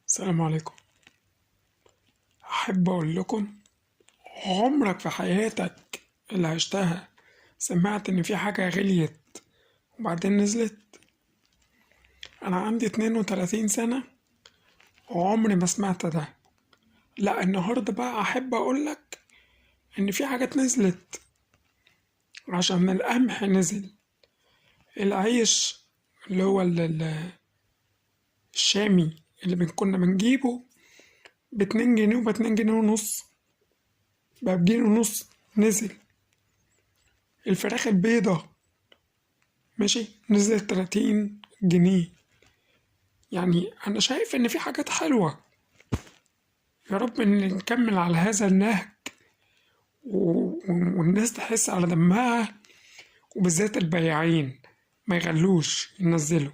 السلام عليكم. أحب أقول لكم، عمرك في حياتك اللي عشتها سمعت إن في حاجة غليت وبعدين نزلت؟ أنا عندي 32 سنة وعمري ما سمعت ده. لا، النهاردة بقى أحب أقولك إن في حاجات نزلت، عشان القمح نزل، العيش اللي هو الشامي اللي كنا بنجيبه ب2 جنيه وب2 جنيه ونص بقى ب1 جنيه ونص، نزل. الفراخ البيضة ماشي نزلت 30 جنيه. يعني أنا شايف إن في حاجات حلوة، يا رب إن نكمل على هذا النهج والناس تحس على دمها، وبالذات البياعين ما يغلوش، ينزلوا.